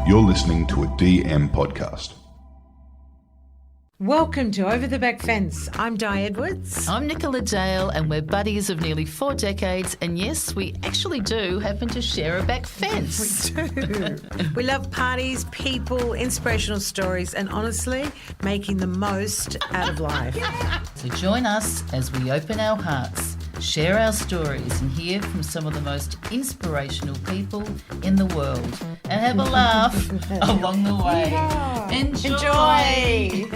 You're listening to a DM podcast. Welcome to Over the Back Fence. I'm Di Edwards. I'm Nicola Dale, and we're buddies of nearly 4 decades. And yes, we actually do happen to share a back fence. We do. We love parties, people, inspirational stories, and honestly, making the most out of life. So join us as we open our hearts, share our stories, and hear from some of the most inspirational people in the world. And have a laugh along the way. Yeah. Enjoy.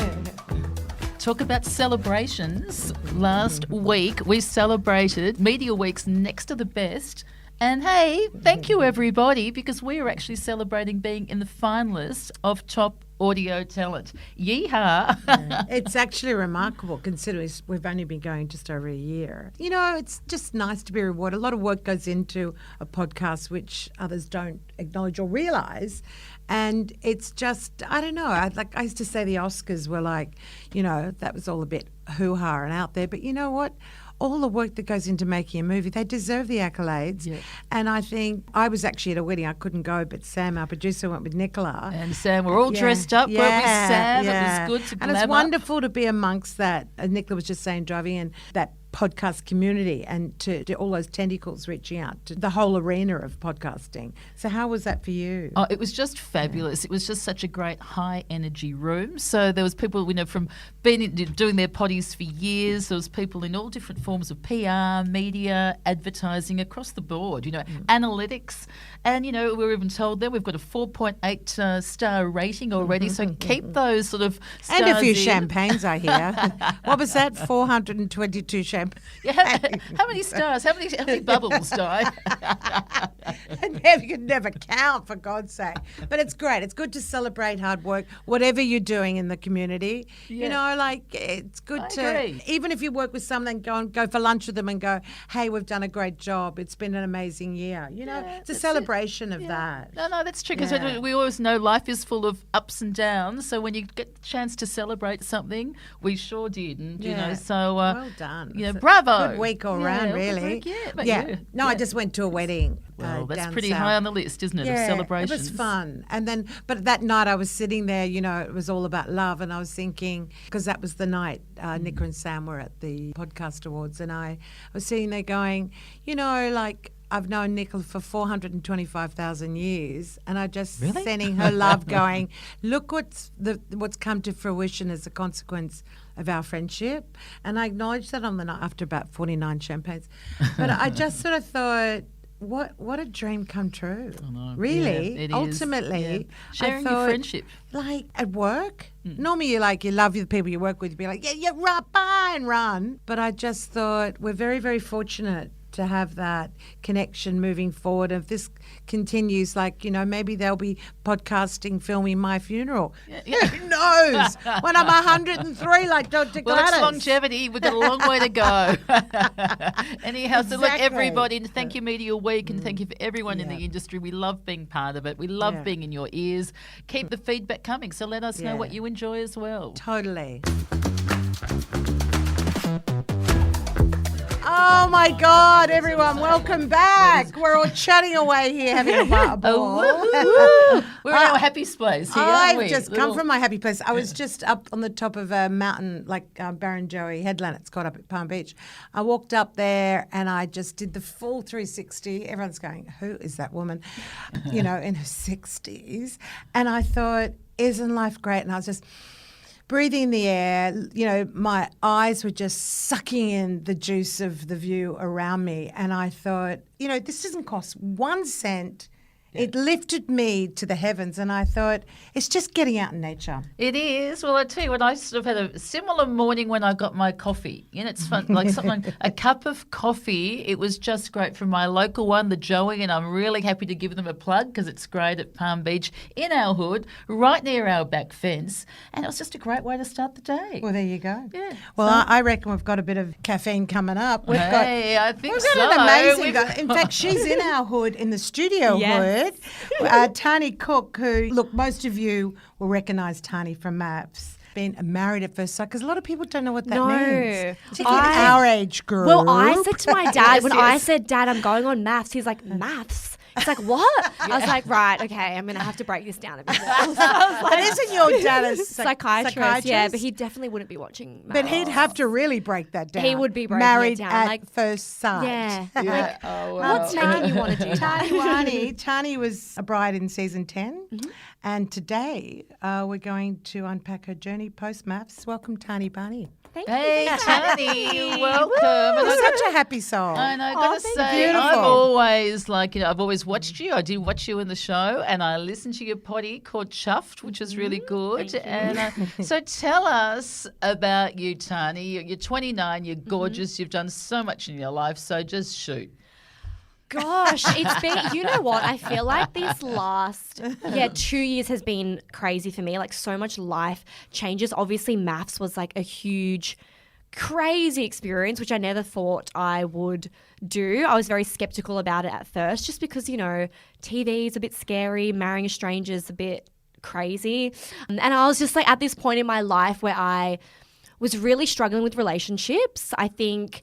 Talk about celebrations. Last week we celebrated Media Week's Next to the Best. And hey, thank you everybody, because we are actually celebrating being in the finalists of Top Audio Talent. Yeehaw. It's actually remarkable considering we've only been going just over a year. You know, it's just nice to be rewarded. A lot of work goes into a podcast which others don't acknowledge or realise. And it's just, I don't know, I used to say the Oscars were like, you know, that was all a bit hoo-ha and out there. But you know what? All the work that goes into making a movie, they deserve the accolades. Yeah. And I think I was actually at a wedding. I couldn't go, but Sam, our producer, went with Nicola. And Sam, we're all dressed up, weren't we, Sam? Yeah. It was good to And it's wonderful to be amongst that. Nicola was just saying, driving in, that podcast community and to all those tentacles reaching out to the whole arena of podcasting. So how was that for you? Oh, it was just fabulous. It was just such a great high energy room. So there was people, you know, from doing their potties for years. There was people in all different forms of PR, media, advertising across the board, you know, analytics. And, you know, we were even told that we've got a 4.8 star rating already. So keep those sort of stars and a few in. Champagnes, I hear. What was that? 422 champagnes. Yeah, how many stars? How many bubbles, Di? You can never count, for God's sake. But it's great. It's good to celebrate hard work, whatever you're doing in the community. Yeah. You know, like it's good agree. Even if you work with someone, go for lunch with them and go, hey, we've done a great job. It's been an amazing year. You know, it's a celebration of that. No, that's true, because we always know life is full of ups and downs. So when you get the chance to celebrate something, we sure did. And, you know, so well done. You know, bravo. Good week all round, really. I just went to a wedding. Well, that's down pretty south. high on the list, isn't it, of celebrations? It was fun. And then, but that night I was sitting there, you know, it was all about love. And I was thinking, because that was the night Nicola and Sam were at the podcast awards. And I was sitting there going, you know, like, I've known Nicola for 425,000 years, and I just sending her love going, look what's come to fruition as a consequence of our friendship. And I acknowledged that on the night after about 49 champagnes. But I just sort of thought, what a dream come true. I know. Really, yeah, it ultimately. Is. Yeah. Sharing I thought, your friendship. Like at work, normally you love the people you work with, you'd be like, bye and run. But I just thought we're very, very fortunate to have that connection moving forward. If this continues, like, you know, maybe they'll be podcasting, filming my funeral. Yeah. Who knows? When I'm 103, like Dr. Gladys. Well, it's longevity. We've got a long way to go. Anyhow, so look, everybody, and thank you Media Week, and thank you for everyone in the industry. We love being part of it. We love being in your ears. Keep the feedback coming, so let us know what you enjoy as well. Totally. Oh my God, everyone, welcome back. We're all chatting away here, having a ball. We're in our happy place here, I've just come from my happy place. I was just up on the top of a mountain, like Barrenjoey Headland. It's called up at Palm Beach. I walked up there and I just did the full 360. Everyone's going, who is that woman? You know, in her 60s. And I thought, isn't life great? And I was just breathing the air, you know, my eyes were just sucking in the juice of the view around me. And I thought, you know, this doesn't cost 1 cent. It lifted me to the heavens, and I thought, it's just getting out in nature. It is. Well, I tell you what, I sort of had a similar morning when I got my coffee. You know, it's fun, like a cup of coffee. It was just great from my local one, the Joey, and I'm really happy to give them a plug because it's great at Palm Beach in our hood, right near our back fence, and it was just a great way to start the day. Well, there you go. Yeah. Well, I reckon we've got a bit of caffeine coming up. I think so. We've got an amazing. In fact, she's in our hood, in the studio hood. Tahnee Cook, who, look, most of you will recognise Tahnee from MAFS. Been married at first sight, because a lot of people don't know what that means. Particularly our age group. Well, I said to my dad, when I said, Dad, I'm going on MAFS, he's like, MAFS? He's like, what? I was like, right, okay, I'm going to have to break this down a bit more. So I was like, But isn't your dad a psychiatrist? Yeah, but he definitely wouldn't be watching MAFS. But he'd have to really break that down. He would be breaking Married it down. at Like, first sight. yeah. Yeah. Oh, wow. What's making you want to do that? Tahnee was a bride in season 10, and today we're going to unpack her journey post MAFS. Welcome, Tahnee Bunny. Thank Hey, you. Tahnee, welcome. And Such a happy soul. And I got to thank say, you. I've Beautiful. always I've always watched you. I did watch you in the show, and I listened to your potty called Chuffed, which is really good. And so tell us about you, Tahnee. You're 29. You're gorgeous. You've done so much in your life. So just shoot. Gosh, it's been, you know what? I feel like this last, 2 years has been crazy for me. Like so much life changes. Obviously, MAFS was like a huge, crazy experience, which I never thought I would do. I was very skeptical about it at first, just because, you know, TV is a bit scary, marrying a stranger is a bit crazy. And I was just like at this point in my life where I was really struggling with relationships. I think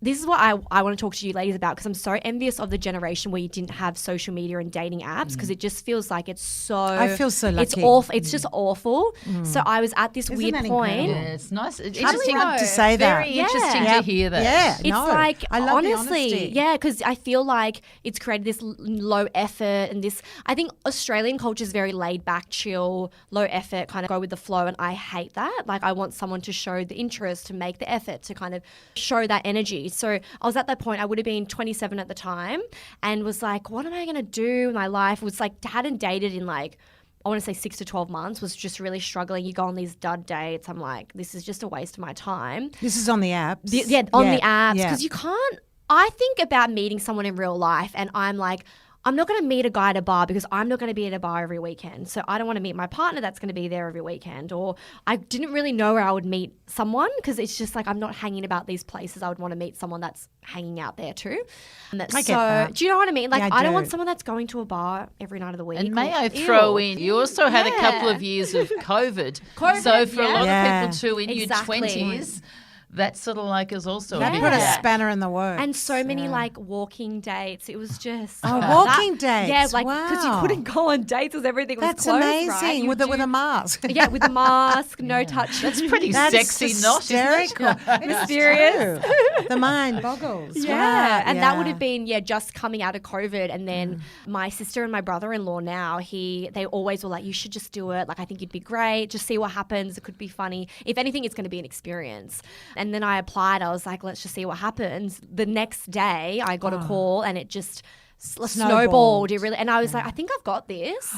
this is what I want to talk to you ladies about, because I'm so envious of the generation where you didn't have social media and dating apps, because it just feels like it's so... I feel so lucky. It's awful. It's just awful. So I was at this Isn't weird that point. incredible? Yeah, it's nice. It's How do interesting we want to say that? Very interesting Yeah. to hear that. Yeah, It's no, like, I love the honestly, honesty. yeah, because I feel like it's created this low effort and this, I think Australian culture is very laid back, chill, low effort, kind of go with the flow. And I hate that. Like I want someone to show the interest, to make the effort, to kind of show that energy. So I was at that point, I would have been 27 at the time, and was like, what am I going to do in my life? Was like, hadn't dated in like, I want to say 6 to 12 months, was just really struggling. You go on these dud dates. I'm like, this is just a waste of my time. This is on the apps. The apps, because you can't, I think about meeting someone in real life and I'm like, I'm not going to meet a guy at a bar because I'm not going to be at a bar every weekend. So I don't want to meet my partner that's going to be there every weekend. Or I didn't really know where I would meet someone, because it's just like I'm not hanging about these places. I would want to meet someone that's hanging out there too. And I get that. do you know what I mean? Like Yeah, I don't do. want someone that's going to a bar every night of the week. And may or- I throw Ew. in, you also had a couple Yeah. of years of COVID. COVID, So for a lot yeah. of people too in Exactly. your 20s, that sort of like is also That a big put a gap. spanner in the works. And so many like walking dates. It was just walking dates. Yeah, like because you Wow. couldn't go on dates because everything was That's closed, amazing right? You with a mask. yeah, with a mask, no touch. That's pretty That's sexy, not hysterical. isn't it? Mysterious. True. The mind boggles. Yeah, Wow, and that would yeah. have been just coming out of COVID, and then my sister and my brother-in-law now they always were like, you should just do it. Like I think you'd be great. Just see what happens. It could be funny. If anything, it's going to be an experience. And then I applied. I was like, let's just see what happens. The next day, I got a call, and it just snowballed. It really, and I was like, I think I've got this.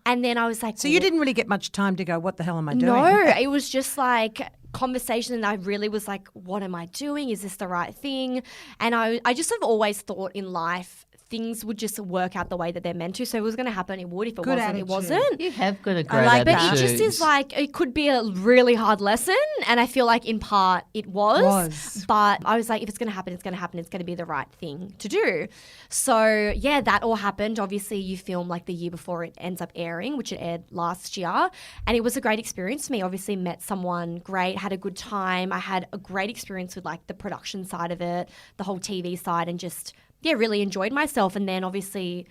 And then I was like, So you didn't really get much time to go, what the hell am I doing? No, it was just like conversation, and I really was like, what am I doing? Is this the right thing? And I just have always thought in life things would just work out the way that they're meant to. So if it was going to happen, it would. If it Good wasn't, attitude. it wasn't. You have got a great like that. But it just is like, it could be a really hard lesson. And I feel like in part it was. But I was like, if it's going to happen, it's going to happen. It's going to be the right thing to do. So yeah, that all happened. Obviously you film like the year before it ends up airing, which it aired last year. And it was a great experience for me. Obviously met someone great, had a good time. I had a great experience with like the production side of it, the whole TV side, and just really enjoyed myself. And then obviously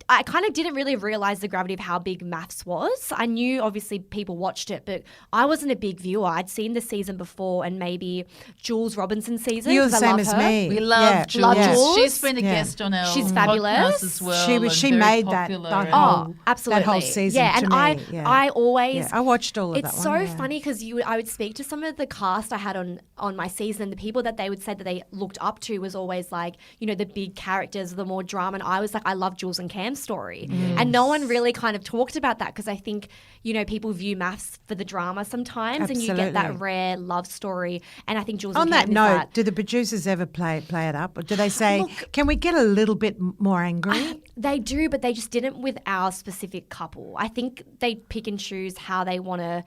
I kind of didn't really realize the gravity of how big MAFS was. I knew obviously people watched it, but I wasn't a big viewer. I'd seen the season before and maybe Jules Robinson's season. You're the 'cause I same love as her. me. We love Yeah. Jules. Love Jules. She's been a Yeah. guest on our She's podcast fabulous. as well. She and very made that popular the and- whole- Absolutely. that whole season Yeah, to and me. I always Yeah, I watched all of that It's one, so yeah. funny because I would speak to some of the cast I had on my season, and the people that they would say that they looked up to was always like, you know, the big characters, the more drama. And I was like, I love Jules and Cam's story. And no one really kind of talked about that, because I think, you know, people view MAFS for the drama sometimes, and you get that Absolutely. rare love story. And I think Jules On and that Cam note, is that. do the producers ever play it up? Or do they say, can we get a little bit more angry? They do, but they just didn't with our specific couple. I think they pick and choose how they want to.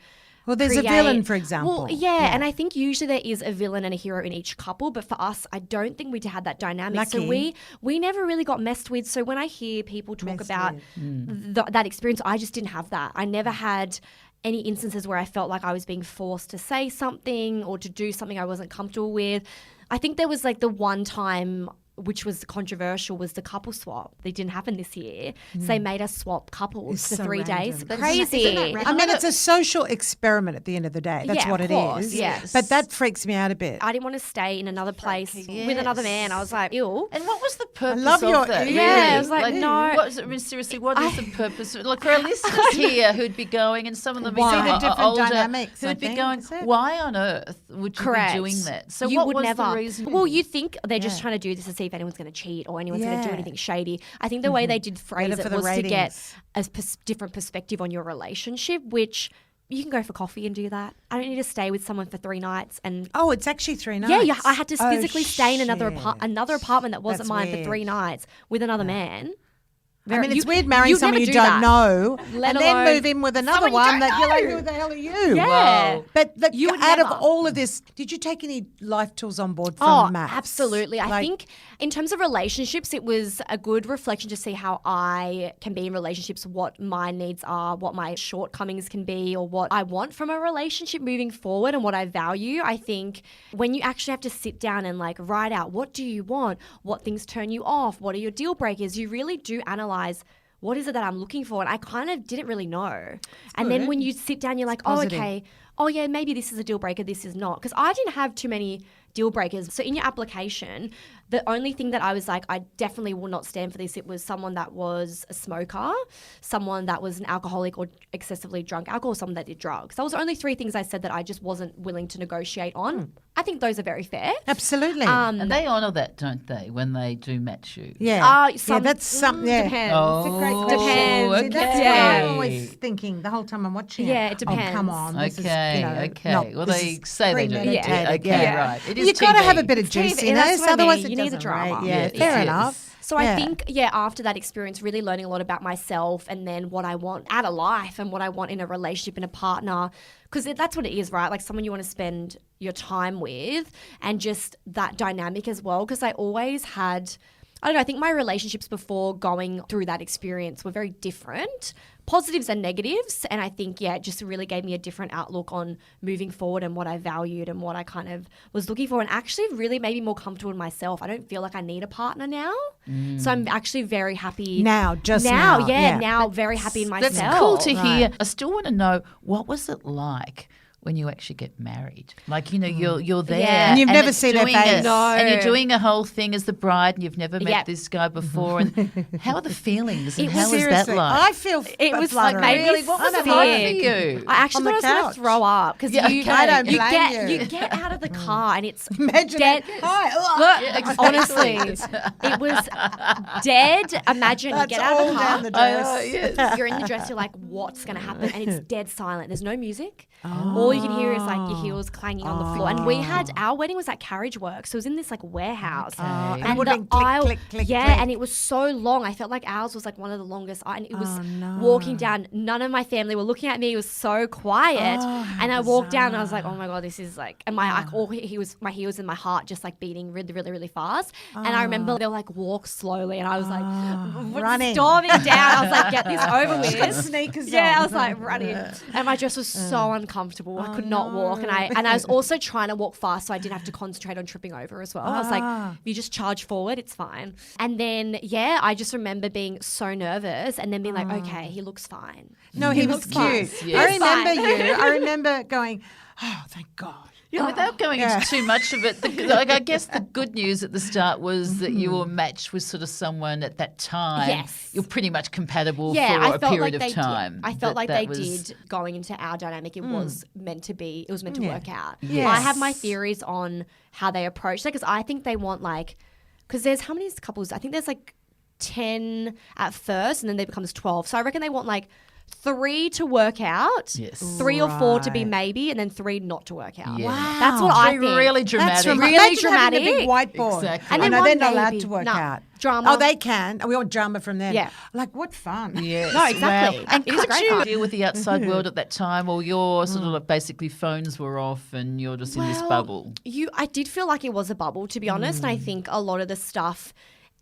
Well, there's a villain, for example. Well, yeah, and I think usually there is a villain and a hero in each couple, but for us, I don't think we had that dynamic. So Lucky. we never really got messed with. So when I hear people talk Messed about that experience, I just didn't have that. I never had any instances where I felt like I was being forced to say something or to do something I wasn't comfortable with. I think there was like the one time which was controversial, was the couple swap. They didn't happen this year. So they made us swap couples It's for so 3 days. random. Crazy. I mean, it's a social experiment at the end of the day. That's Yeah, what of it course, is. yes. But that freaks me out a bit. I didn't want to stay in another place Yes. with another man. I was like, ew. And what was the purpose love of your that? ew. Yeah, I was like, no. What is it, I mean, seriously, what is the purpose? Like for our listeners here who'd be going, and some of them Why? are The different older, dynamics, I who'd be think, going, is it? why on earth would you Correct. be doing that? So you what would was never. the reason? Well, you think they're just Yeah. trying to do this to see if anyone's going to cheat or anyone's going to do Yeah. anything shady. I think the way they did phrase Better it for the was to get ratings. a different perspective on your relationship, which you can go for coffee and do that. I don't need to stay with someone for 3 nights and. Oh, it's actually 3 nights. Yeah, I had to physically stay in another shit. apartment that wasn't That's mine for weird. 3 nights with another man. I mean, it's You- weird marrying you'd someone never you do don't that. know Let and then alone move in with another someone you one don't that you're like, know. who the hell are you? Yeah. Whoa. But You would out never. of all of this, did you take any life tools on board from Oh, MAFS? absolutely. I think in terms of relationships, it was a good reflection to see how I can be in relationships, what my needs are, what my shortcomings can be, or what I want from a relationship moving forward and what I value. I think when you actually have to sit down and like write out what do you want, what things turn you off, what are your deal breakers, you really do analyze what is it that I'm looking for? And I kind of didn't really know. And then when you sit down, you're like, oh, positive. okay. Oh, yeah, maybe this is a deal breaker, this is not. Because I didn't have too many deal breakers. So in your application, the only thing that I was like, I definitely will not stand for this, it was someone that was a smoker, someone that was an alcoholic or excessively drunk alcohol, someone that did drugs. Those were only 3 things I said that I just wasn't willing to negotiate on. I think those are very fair. Absolutely. And they honour that, don't they, when they do match you? yeah. Some, that's something. Yeah. Depends. Oh, It's a great okay. question. See, that's what Yeah. I'm always thinking the whole time I'm watching it. Yeah, it Oh, come depends. on. This is, Okay, you know, okay. not- Well, this they is say they do. premeditated, Yeah, okay, yeah. right. It is You've got to have a TV. bit of TV, juiciness, that's what I otherwise mean. it You need the doesn't drama. rate. Yeah, Yes, fair yes. enough. So Yeah. I think, after that experience, really learning a lot about myself and then what I want out of life and what I want in a relationship and a partner, because that's what it is, right? Like someone you want to spend your time with and just that dynamic as well. Because I always had, I don't know, I think my relationships before going through that experience were very different, positives and negatives. And I think, it just really gave me a different outlook on moving forward and what I valued and what I kind of was looking for, and actually really made me more comfortable in myself. I don't feel like I need a partner now. So I'm actually very happy. Now, just now. Now very happy in myself. That's cool to Right. hear. I still want to know, what was it like when you actually get married? Like, you're there. Yeah. And you've never it's seen their doing face. No. And you're doing a whole thing as the bride and you've never met Yep. this guy before. And how are the feelings and It how was is that Seriously, like? I feel It was like fluttering. maybe Really, what was sick. it like for you? I actually On thought the I was going couch. to throw up because Yeah, you, okay. I don't you blame get you. you get out of the car and it's Imagine dead. it. Hi. Honestly, it was dead. Imagine you That's get out all of the car. down the I dress. know, yes. You're in the dress. You're like, what's going to happen? And it's dead silent. There's no music. All you can hear is like your heels clanging on the floor. And we had our wedding was at Carriage Works, so it was in this like warehouse. Okay. And it And would the have been click, aisle, click, click, yeah, click. and it was so long. I felt like ours was like one of the longest. And it was Oh, no. walking down. None of my family were looking at me. It was so quiet. Oh, and I walked down and I was like, oh my God, this is like, and my my heels in my heart just like beating really, really, really fast. And I remember they were like, walk slowly. And I was like, running. storming down. I was like, get this over with. She's got sneakers Yeah, on. I was like running, and my dress was so uncomfortable. I could not walk, and I was also trying to walk fast, so I didn't have to concentrate on tripping over as well. I was like, if you just charge forward, it's fine. And then I just remember being so nervous, and then being like, okay, he looks fine. No, he was looks fine. cute. Yes. I remember Fine. you. I remember going, oh, thank God. Yeah, without going into too much of it, I guess the good news at the start was that you were matched with sort of someone at that time. Yes. You're pretty much compatible Yeah, for I a felt period like they of time. did. I felt like that they was- did going into our dynamic. It was meant to be. It was meant to work out. Yes. I have my theories on how they approach that because I think they want because there's how many couples? I think there's 10 at first, and then they becomes 12. So I reckon they want 3 to work out, Yes. 3 or 4 to be Right. maybe, and then 3 not to work out. Yeah. Wow. That's what I Three think. really dramatic. Really Imagine having dramatic. a big whiteboard. Exactly. And I then know one they're not allowed maybe. to work No. out. Drama. Oh, they can. We want drama from them. Yeah. Like, what fun. Yes. No, exactly. Wow. And It is could great you fun. deal with the outside world at that time, or your sort of basically phones were off and you're just in this bubble? I did feel like it was a bubble, to be honest. And I think a lot of the stuff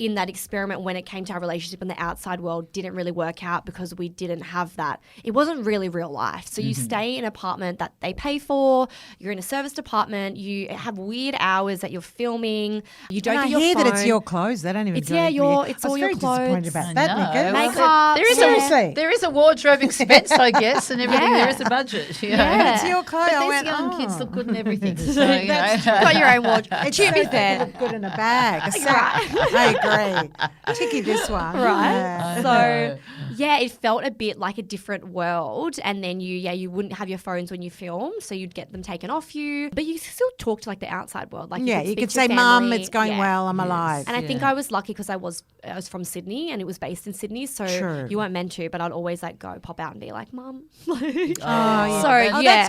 in that experiment when it came to our relationship in the outside world didn't really work out because we didn't have that. It wasn't really real life. So you stay in an apartment that they pay for, you're in a serviced apartment, you have weird hours that you're filming, you don't get your phone. I hear that it's your clothes. They don't even do it. It's all your clothes. I was very disappointed about that, Nico. Makeup. There is a wardrobe expense, I guess, and everything. There is a budget. Yeah. It's your clothes. But these young kids look good in everything. So, Got your own wardrobe. It's to be fair. Look good in a bag. I agree. Ticky this one. Right. Yeah. So it felt a bit like a different world. And then you wouldn't have your phones when you film, so you'd get them taken off you. But you still talk to like the outside world. Like you could to say, your "Mum, family." it's going well. I'm alive." And I think I was lucky because I was from Sydney and it was based in Sydney, so you weren't meant to. But I'd always like go pop out and be like, "Mum." That's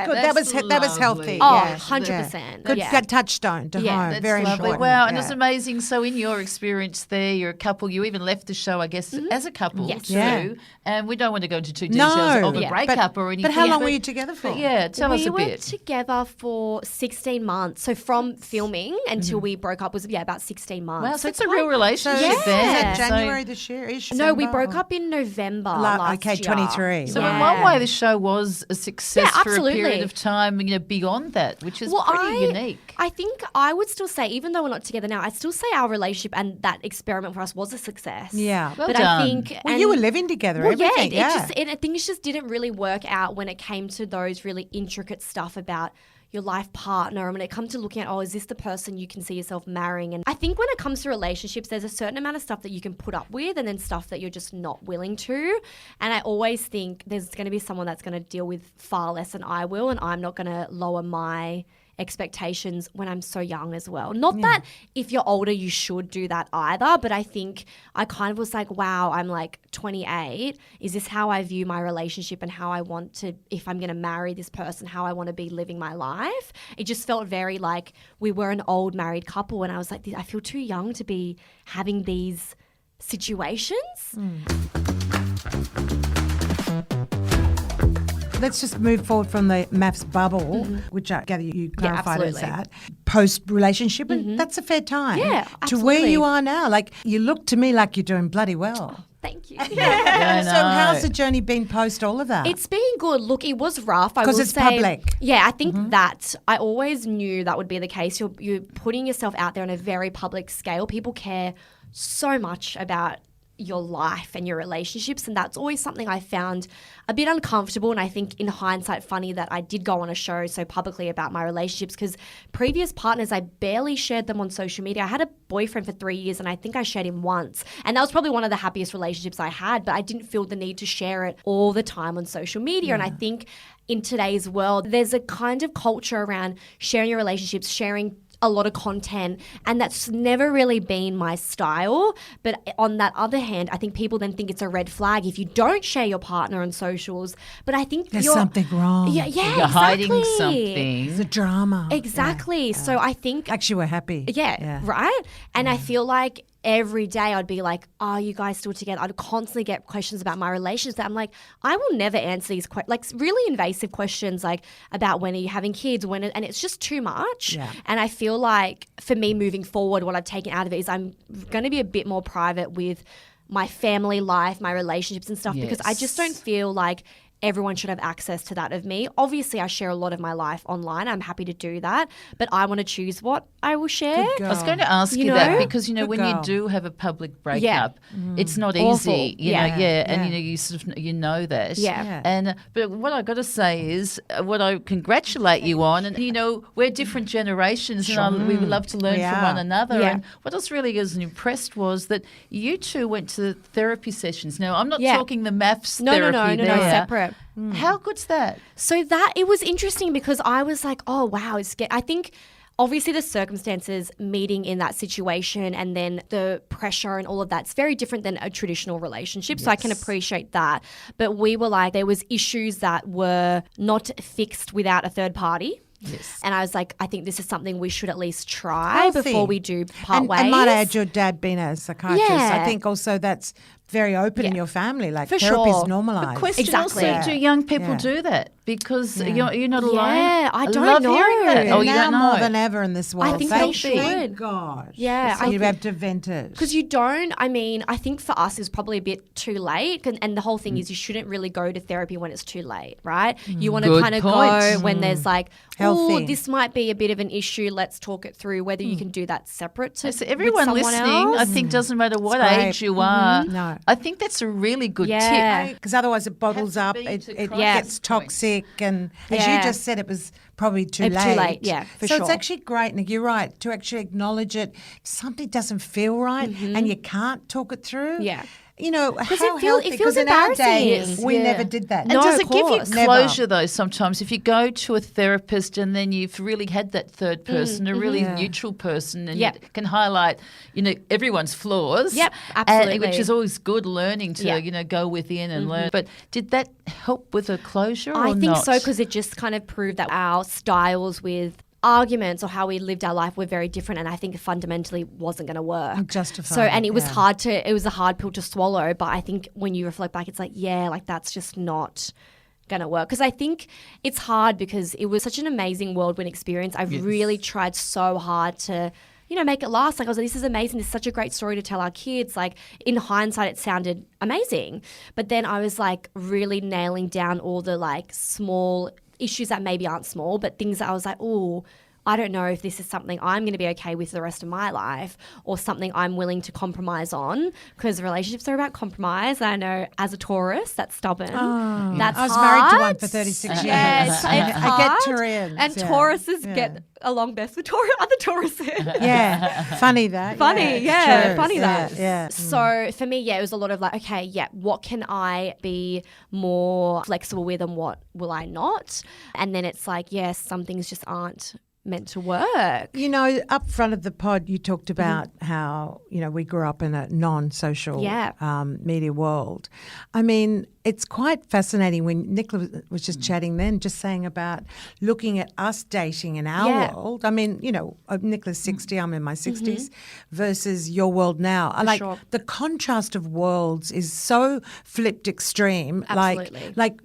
good. That was healthy. Oh, 100%. Good touchstone to home. That's Very lovely. important. Wow, and it's amazing. So in your experience there, you're a couple. You even left the show, I guess, as a couple too. Yeah. And we don't want to go into too details of a breakup or anything. But how long were you together for? But tell us a bit. We were together for 16 months. So from filming until we broke up was about 16 months. Wow, so it's a real relationship then. Is that January this year? No, we broke up in November last year. 23. So in one way, the show was a success for a absolutely. period of time, beyond that, which is pretty unique. I think I would still say, even though we're not together now, I'd still say our relationship and that experiment for us was a success. Yeah. Well but done. I think... Well, you were living together, everything. Things just didn't really work out when it came to those really intricate stuff about your life partner, and when it comes to looking at, is this the person you can see yourself marrying? And I think when it comes to relationships, there's a certain amount of stuff that you can put up with and then stuff that you're just not willing to. And I always think there's going to be someone that's going to deal with far less than I will, and I'm not going to lower my expectations when I'm so young as well. Not that if you're older you should do that either, but I think I kind of was like, wow, I'm like 28. Is this how I view my relationship and how I want to, if I'm going to marry this person, how I want to be living my life? It just felt very like we were an old married couple, and I was like, I feel too young to be having these situations. Let's just move forward from the MAFS bubble, which I gather you clarified as absolutely. that, post-relationship, and that's a fair time. Yeah, to where absolutely. you are now. Like, you look to me like you're doing bloody well. Thank you. So how's the journey been post all of that? It's been good. Look, it was rough. Because it's public. Yeah, I think that I always knew that would be the case. You're putting yourself out there on a very public scale. People care so much about your life and your relationships, and that's always something I found a bit uncomfortable, and I think in hindsight funny that I did go on a show so publicly about my relationships, because previous partners I barely shared them on social media. I had a boyfriend for 3 years and I think I shared him once, and that was probably one of the happiest relationships I had, but I didn't feel the need to share it all the time on social media. And I think in today's world there's a kind of culture around sharing your relationships, sharing a lot of content, and that's never really been my style. But on that other hand, I think people then think it's a red flag if you don't share your partner on socials. But I think there's something wrong. Yeah, You're exactly. hiding something. It's a drama. Exactly. Yeah. So I think actually we're happy. Yeah. Right? And I feel like every day I'd be like, are you guys still together? I'd constantly get questions about my relations that I'm like, I will never answer these like really invasive questions, like about when are you having kids, and it's just too much. Yeah. And I feel like for me moving forward, what I've taken out of it is I'm going to be a bit more private with my family life, my relationships and stuff, because I just don't feel like everyone should have access to that of me. Obviously, I share a lot of my life online. I'm happy to do that, but I want to choose what I will share. Good girl. I was going to ask you know? that because, when girl. you do have a public breakup, it's not Awful. easy, and you sort of, you that. Yeah. And, but what I got to say is what I congratulate you on, and, we're different generations and we would love to learn from one another. Yeah. And what else really was impressed was that you two went to therapy sessions. Now, I'm not talking the MAFS therapy No, there. separate. How good's that? So that it was interesting because I was like, oh wow, I think obviously the circumstances meeting in that situation and then the pressure and all of that's very different than a traditional relationship. So I can appreciate that. But we were like, there was issues that were not fixed without a third party. Yes. And I was like, I think this is something we should at least try before we do part ways. And might I add, your dad being a psychiatrist, Yeah. I think also that's very open in your family. Like For therapy's sure. normalised. Question Exactly. also, do young people Yeah. do that? Because you're not alone. Yeah, I don't love know. hearing that. Oh, you now don't know. more than ever in this world. think Thank they should. Thank God. Yeah, So I you think- have to vent it. Because you don't, I mean, I think for us it's probably a bit too late. And the whole thing is you shouldn't really go to therapy when it's too late, right? You want to Good kind of point. go when there's like, Healthy. oh, this might be a bit of an issue. Let's talk it through, whether you can do that separate to So everyone with someone listening, I else. think doesn't matter what It's great. age you are. No. I think that's a really good Yeah. tip. Because otherwise it bottles Have up, to be it to gets crisis toxic, and as you Yeah. just said, it was probably too It's late. too late, yeah, for so it's sure. actually great, Nick, you're right, to actually acknowledge it. If something doesn't feel right and you can't talk it through. Yeah. You know, how it feels healthy, 'cause feels in our day, embarrassing. we Yeah. never did that. And No, does of it give you course. Never. closure though sometimes if you go to a therapist and then you've really had that third person, a really neutral person, and Yep. you can highlight, everyone's flaws. Yep, and- absolutely. which is always good learning to, Yeah. go within and learn. But did that help with a closure or I think not? so, because it just kind of proved that our styles with arguments or how we lived our life were very different, and I think it fundamentally wasn't going to work. Justified, So, and it was yeah. it was a hard pill to swallow, but I think when you reflect back, it's like, yeah, like that's just not going to work. Because I think it's hard because it was such an amazing whirlwind experience. I really tried so hard to make it last. Like I was like, this is amazing. This is such a great story to tell our kids. Like in hindsight, it sounded amazing. But then I was like really nailing down all the like small issues that maybe aren't small, but things that I was like, oh, I don't know if this is something I'm going to be okay with the rest of my life or something I'm willing to compromise on, because relationships are about compromise. I know as a Taurus, that's stubborn. That's I was married to one hard. for 36 years. Yeah, it's I get hard. Taureans. And yeah. Tauruses Yeah. get along best with other Tauruses. Yeah, funny that. Funny, it's yeah, true. funny yeah, that. Yeah. So for me, it was a lot of like, okay, what can I be more flexible with and what will I not? And then it's like, yes, some things just aren't meant to work. You know, up front of the pod, you talked about how, we grew up in a non-social media world. I mean, it's quite fascinating when Nicola was just chatting then, just saying about looking at us dating in our world. I mean, Nicola's 60, I'm in my 60s, versus your world now. sure. The contrast of worlds is so flipped extreme. Absolutely. Like,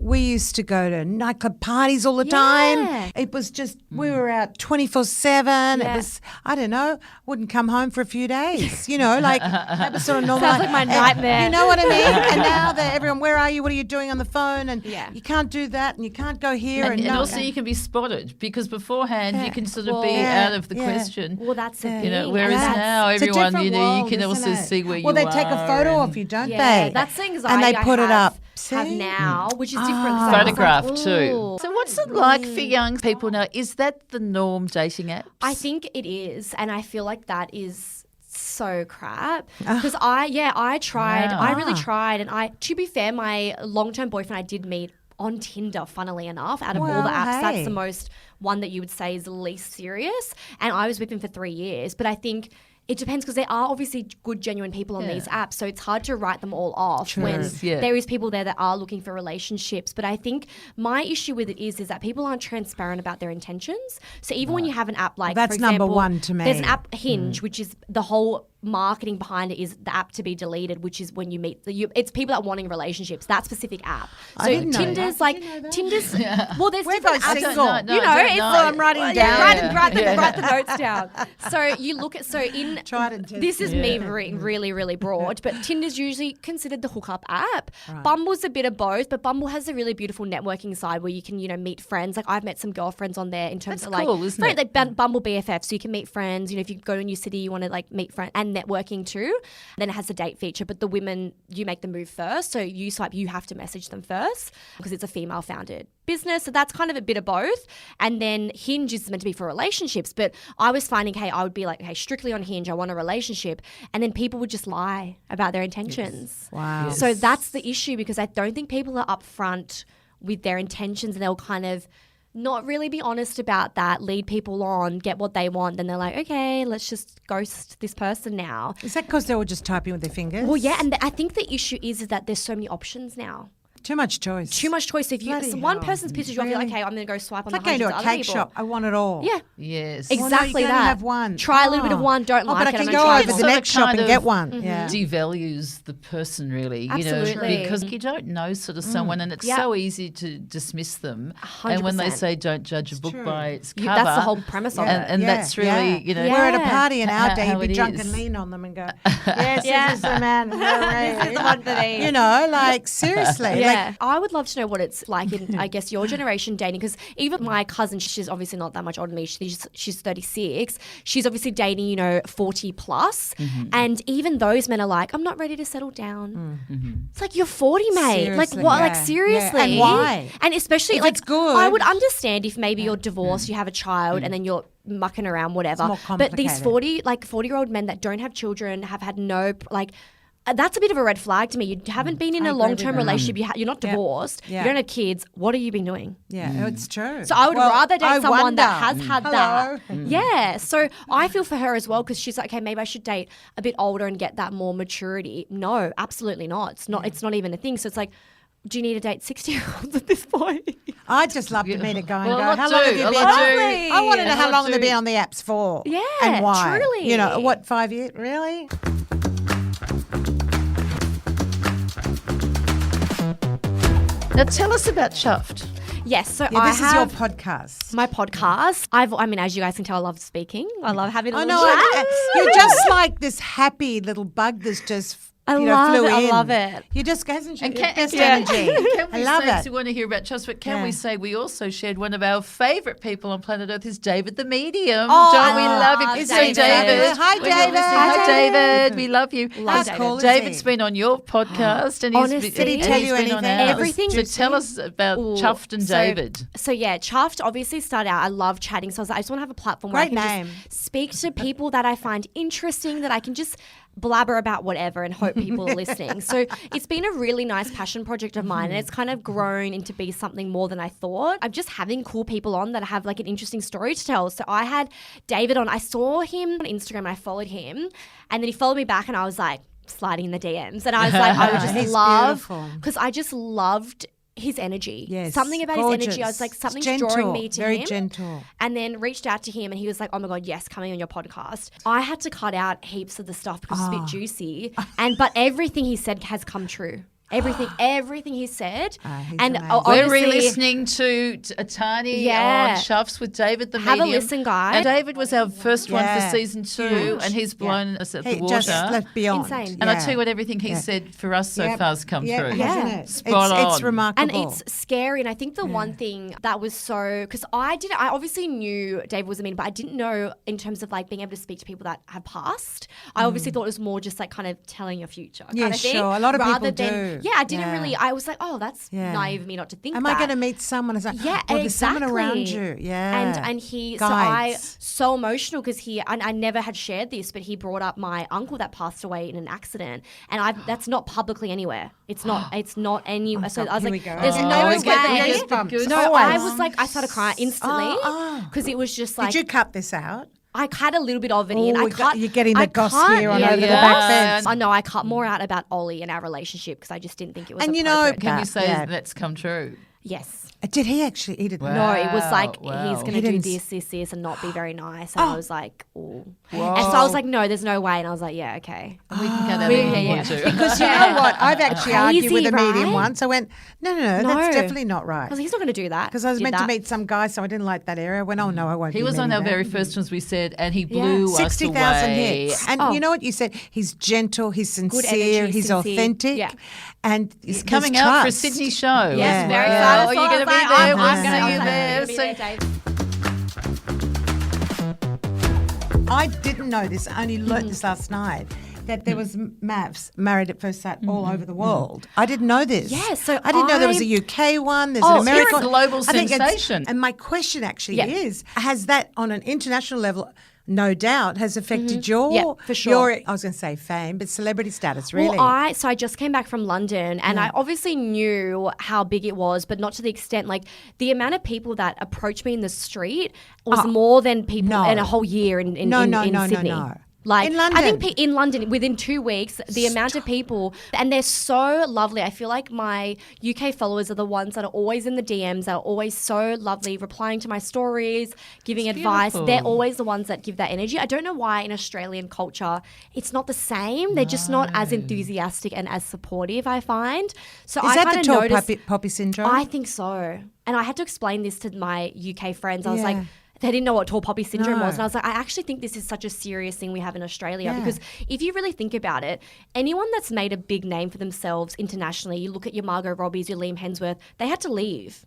we used to go to nightclub parties all the time. It was just, we were out 24/7. It Yeah. was, I don't know, wouldn't come home for a few days, that was sort of normal. Sounds like my nightmare. You know what I mean? And now that everyone, where are you? What are you doing on the phone? And Yeah. you can't do that, and you can't go here. And no- also you can be spotted because beforehand you can sort of be Yeah. out of the Yeah. question. Well, that's the thing. Whereas And that's- now It's a everyone, different you world, can also isn't it? see where you are. Well, they take a photo and of you, don't Yeah, they? that's the anxiety and they put I it have, up. have See? now, which is different. 'cause I was Photograph like, too. ooh. So what's it like for young people now? Is that the norm, dating apps? I think it is, and I feel like that is so crap because I tried. Wow. I really tried, and to be fair, my long-term boyfriend I did meet on Tinder, funnily enough. Out of all the Well, apps, hey. that's the most one that you would say is the least serious, and I was with him for 3 years. But I think it depends because there are obviously good, genuine people on these apps, so it's hard to write them all off when Yeah. there is people there that are looking for relationships. But I think my issue with it is that people aren't transparent about their intentions. So even when you have an app like, That's for example, number one to me. there's an app Hinge, which is the whole marketing behind it is the app to be deleted, which is when you meet it's people that wanting relationships, that specific app. So didn't know Tinder's that. like Did you know that? Tinder's well, there's We're different both apps. single. No, You I know, don't it's know. I'm writing well, down. write the notes down. So you look at in Tried and this is tested. me really, really broad, but Tinder's usually considered the hookup app. Bumble's a bit of both, but Bumble has a really beautiful networking side where you can, meet friends. Like I've met some girlfriends on there in terms That's of like, cool, isn't friend- it? like Bumble BFF, so you can meet friends. If you go to a new city, you want to like meet friends and networking too. Then it has a date feature, but the women, you make the move first. So you swipe, you have to message them first because it's a female founded business. So that's kind of a bit of both. And then Hinge is meant to be for relationships. But I was finding, I would be like, strictly on Hinge, I want a relationship. And then people would just lie about their intentions. Wow. So that's the issue because I don't think people are upfront with their intentions and they'll kind of not really be honest about that, lead people on, get what they want. Then they're like, okay, let's just ghost this person now. Is that because they were just typing with their fingers? Well, yeah, and I think the issue is that there's so many options now. Too much choice. Too much choice. If Bloody one hell. person's pisses you off, you're like, Really? okay, I'm going to go swipe on It's the like going hundreds to a of other cake people. shop. I want it all. Yeah. Yes. Well, no, Exactly you can only that. have one. Try a little bit of one. Don't but like I it. can I'm go gonna over try the Sort of next shop kind and get of one. Yeah. Devalues the person, really. Absolutely. Because you don't know sort of someone, and it's so easy to dismiss them. 100%. And when they say don't judge a book true. by its cover, That's the whole premise of it. and that's really, We're at a Yeah. party in our day, how you'd be it drunk is. and lean on them and go, yes, Yeah. this is the man. This is the one for me. You know, like seriously. Yeah, Like, I would love to know what it's like in, I guess, your generation dating. Because even my cousin, she's obviously not that much older than me. She's 36. She's obviously dating, 40 plus. And even those men are like, I'm not ready to settle down. It's like, you're 40, mate. Seriously, like, what? Like, yeah. seriously. Yeah. And why? And especially, If like, it's good. I would understand if maybe you're divorced, you have a child, and then you're mucking around, whatever. more But these complicated. 40-year-old men that don't have children, have had no, that's a bit of a red flag to me. You haven't been in I a agree long-term with that. relationship. You're not divorced. Yeah. You don't have kids. What have you been doing? yeah, it's true. So I would rather date someone that has had Hello. that. Yeah. So I feel for her as well because she's like, okay, maybe I should date a bit older and get that more maturity. No, absolutely not. It's not. It's not even a thing. So it's like, do you need to date 60-year-olds at this point? I'd just love to meet a guy and Well, go, a lot how long have do, you a been lot on? do. I want to know Yeah, how a long lot they've been do. on the apps for. Yeah, and why. truly. What, 5 years? Really? Now tell us about Chuffed. Yes. So Yeah, I this is have your podcast. my podcast. As you guys can tell, I love speaking. I love having a I little know. chat. You're just like this happy little bug that's just I flew love it. in. I love it. You just hasn't she? And Best can energy. we I love say, it. we want to hear about Chuffed, but can Yeah. we say we also shared one of our favourite people on planet Earth is David the Medium. Oh, Don't we love him? love So David. David. Hi, when you're David. listening- Hi, Hi, David. David. We love you. Love How David. cool is David's he? been on your podcast and Honestly. he's Did he and tell he's you been on anything? ours. Everything. So tell us about Ooh. Chuffed and David. So yeah, Chuffed obviously started out. I love chatting, so I was like, I just want to have a platform where Great I can name. just speak to people that I find interesting, that I can just blabber about whatever and hope people are listening. So it's been a really nice passion project of mine, and it's kind of grown into be something more than I thought. I'm just having cool people on that have like an interesting story to tell. So I had David on. I saw him on Instagram and I followed him, and then he followed me back, and I was like sliding in the DMs, and I was like, I would just He's love, beautiful. because I just loved his energy. Yes, Something about his energy. I was gorgeous. like, something's Gentle, drawing me to very him. gentle. And then reached out to him, and he was like, oh my God, yes, coming on your podcast. I had to cut out heaps of the stuff because it's a bit juicy. But everything he said has come true. Everything he said. He's And amazing. We're honestly, re-listening to Tahnee Yeah. on Chuffs with David the Have a Medium. listen, guys. And David was our first one Yeah. for season 2, Huge. and he's blown us at He the water. just left beyond. Insane. And I Yeah. tell you what, everything he said for us so Yep. far has come Yep, through. hasn't Yeah. it? Spot It's on. remarkable. And it's scary. And I think the one thing that was so, because I obviously knew David was a mean, but I didn't know in terms of like being able to speak to people that have passed. I obviously thought it was more just like kind of telling your future. Yeah, kind of thing, sure. A lot of rather people than, do. Yeah, I didn't Yeah. really, I was like, oh, that's Yeah. naive of me not to think Am that. I going to meet someone? It's like, Yeah, oh, there's someone exactly. around you. Yeah. And he, Guides. so emotional because I never had shared this, but he brought up my uncle that passed away in an accident, and that's not publicly anywhere. It's not anywhere. So I was here like, we go. there's Oh, no we way. get the goosebumps. goosebumps. No, I was like, I started crying instantly Oh. because it was just like. Did you cut this out? I cut a little bit of it Oh, in. I we got- cut. you're getting the I goss cut- here on over the back fence. I know. I cut more out about Ollie and our relationship because I just didn't think it was. And appropriate. Can you say Yeah. that's come true? Yes. Did he actually? He didn't. Wow. No, it was like Wow. he's going He to do didn't this, and not be very nice. And I was like, oh. Whoa. And so I was like, no, there's no way. And I was like, yeah, okay. We can cut that Yeah, in yeah. too. Because you know what? I've actually argued with a Crazy, medium right? once. I went, no, No. that's definitely not I right. was like, he's not going to do that. Because I was Did meant to that. meet some guy, so I didn't like that area. I went, oh, no, I won't He be was on meeting our that. very first ones we said, and he blew us 60,000 away. hits. And Oh. you know what you said? He's gentle, he's sincere, energy, he's sincere. authentic, Yeah. and He's there's coming out for a trust. Sydney show. Yes, Yes, very Wow. excited. Are you going to be I was there? like, We'll I'm see gonna- you I'm there. Be So- there, Dave. I didn't know this. I only learnt this last night. That there was MAFS, Married at First Sight, all over the world. I didn't know this. Yeah, so I didn't know there was I- a UK one. There's Oh, an American it's a global I think it's- sensation. And my question actually Yeah. is: has that on an international level? No doubt has affected your, Yeah, for sure. your, I was going to say fame, but celebrity status, really. Well, I just came back from London, and I obviously knew how big it was, but not to the extent, like the amount of people that approached me in the street was more than people no. in a whole year in no, Sydney. no. Like, In London? I think in London, within 2 weeks, the amount of people, and they're so lovely. I feel like my UK followers are the ones that are always in the DMs, that are always so lovely, replying to my stories, giving advice. beautiful. They're always the ones that give that energy. I don't know why in Australian culture it's not the same. They're just not as enthusiastic and as supportive, I find. So Is I that the kind tall of noticed. poppy syndrome? I think so. And I had to explain this to my UK friends. I was Yeah. like, they didn't know what tall poppy syndrome No. was. And I was like, I actually think this is such a serious thing we have in Australia Yeah. because if you really think about it, anyone that's made a big name for themselves internationally, you look at your Margot Robbies, your Liam Hemsworth, they had to leave.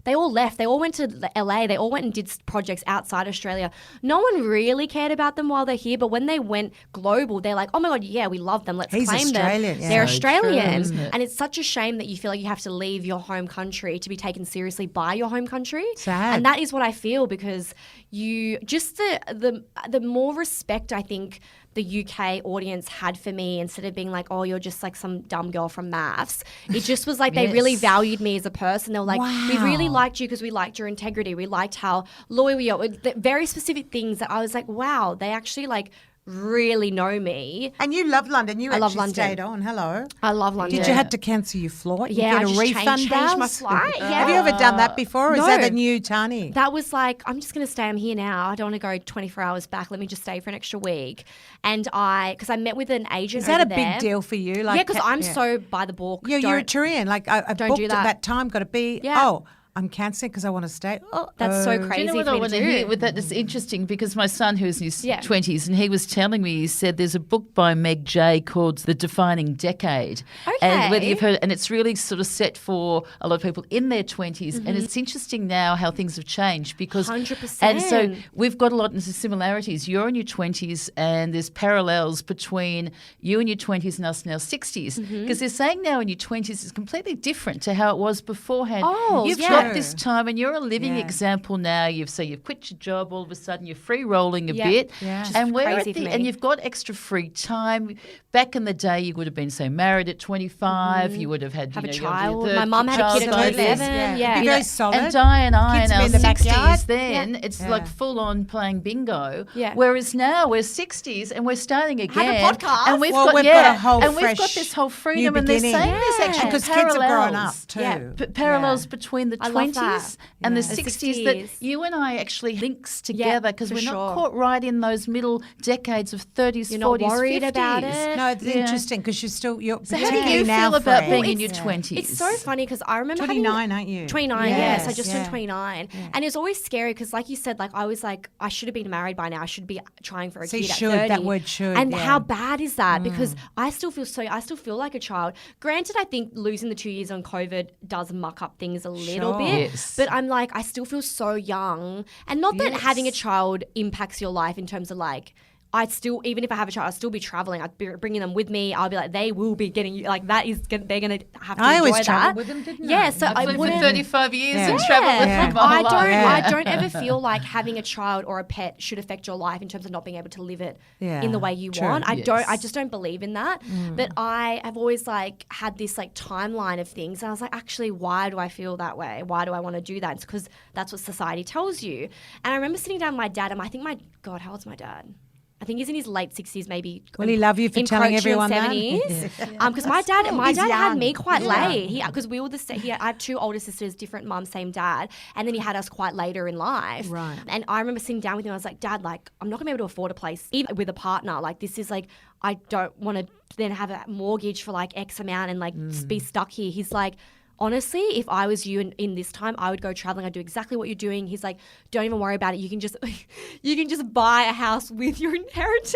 They all left. They all went to LA. They all went and did projects outside Australia. No one really cared about them while they're here. But when they went global, they're like, oh my God, yeah, we love them. Let's He's claim Australian, them. yeah. They're So Australian. true, isn't it? And it's such a shame that you feel like you have to leave your home country to be taken seriously by your home country. Sad. And that is what I feel because you just the more respect I think the UK audience had for me instead of being like, oh, you're just like some dumb girl from MAFS. It just was like they really Yes. valued me as a person. They were like, we really Wow. liked you because we liked your integrity. We liked how loyal you are. The very specific things that I was like, wow, they actually like really know me. And you love London. You I love actually London. stayed on. Hello. I love London. Did you have to cancel your flight? Yeah, I you get a just refund, changed my Daz? flight. Yeah. Have you ever done that before? Or is No. that the new Tahnee? That was like, I'm just going to stay. I'm here now. I don't want to go 24 hours back. Let me just stay for an extra week. And because I met with an agent Is that over a there. big deal for you? Yeah, because I'm so by the book. Yeah, you're a Don't- Korean. Like I don't booked do at that. that time. Got to be. Yeah. Oh, I'm cancelling because I want to stay. Oh, That's so oh. crazy. Do you know what for I me want to to do. hear with that? It's interesting because my son, who's in his Yeah. 20s, and he was telling me, he said there's a book by Meg Jay called The Defining Decade. And whether Okay. you've heard, and it's really sort of set for a lot of people in their 20s. Mm-hmm. And it's interesting now how things have changed because. 100%. And so we've got a lot of similarities. You're in your 20s and there's parallels between you in your 20s and us in our 60s. Mm-hmm. Because they're saying now in your 20s is completely different to how it was beforehand. Oh, You've yeah. got this time and you're a living Yeah. example now. You've quit your job, all of a sudden you're free rolling a Yeah. bit. Yeah. Just And we're crazy at for me. and you've got extra free time. Back in the day you would have been say married at 25, you would have had Have you a know, child. your My mum had a kid at child by 27. then. Yeah. Be You very know, solid. And Di and I Kids in be our in the 60s backyard. then, Yeah. it's Yeah. like full on playing bingo. Yeah. Whereas now we're 60s and we're starting again. podcast. And we've Well, got we've got a whole and we've got fresh this whole new freedom and they're beginning. saying there's Yeah. actually Because kids have grown up parallels. too. Yeah. Parallels between the I love 20s that. and the Yeah. 60s that 60s. you and I actually links together because for we're not sure. caught right in those middle decades of 30s, You're 40s, not worried 50s. about it. No, it's Yeah. interesting because you're So how do particularly you now feel about free. being in your Yeah. 20s? It's so funny because I remember 29, aren't you? 29, yes. I just yeah. turned 29. And it was always scary because, like you said, like I was like, I should have been married by now. I should be trying for a So kid you at should, 30. that word should, And yeah. how bad is that? Because I still feel like a child. Granted, I think losing the 2 years on COVID does muck up things a little Sure. bit. Yes. But I'm like, I still feel so young. And not that Yes. having a child impacts your life in terms of like, I'd still, even if I have a child, I'd still be traveling. I'd be bringing them with me. I'll be like, they will be getting, like, that is, they're going to have to I enjoy always that. travel with them, didn't Yeah, I? so I I flew for wouldn't. 35 years Yeah. and travelled with Yeah. them my whole life. I don't ever feel like having a child or a pet should affect your life in terms of not being able to live it Yeah, in the way you true. want. I Yes. just don't believe in that. But I have always like had this like timeline of things, and I was like, actually, why do I feel that way? Why do I want to do that? It's because that's what society tells you. And I remember sitting down with my dad, and I think God, how old's my dad? I think he's in his late 60s, maybe. Will he love you for telling encroaching on everyone that? 70s. Because my dad He's had young. me quite Yeah. late. Because we were I have two older sisters, different mum, same dad, and then he had us quite later in life. Right. And I remember sitting down with him. I was like, Dad, like, I'm not gonna be able to afford a place, even with a partner. Like, this is like, I don't want to then have a mortgage for like X amount and like be stuck here. He's like, honestly, if I was you in this time, I would go traveling. I'd do exactly what you're doing. He's like, don't even worry about it. You can just buy a house with your inheritance.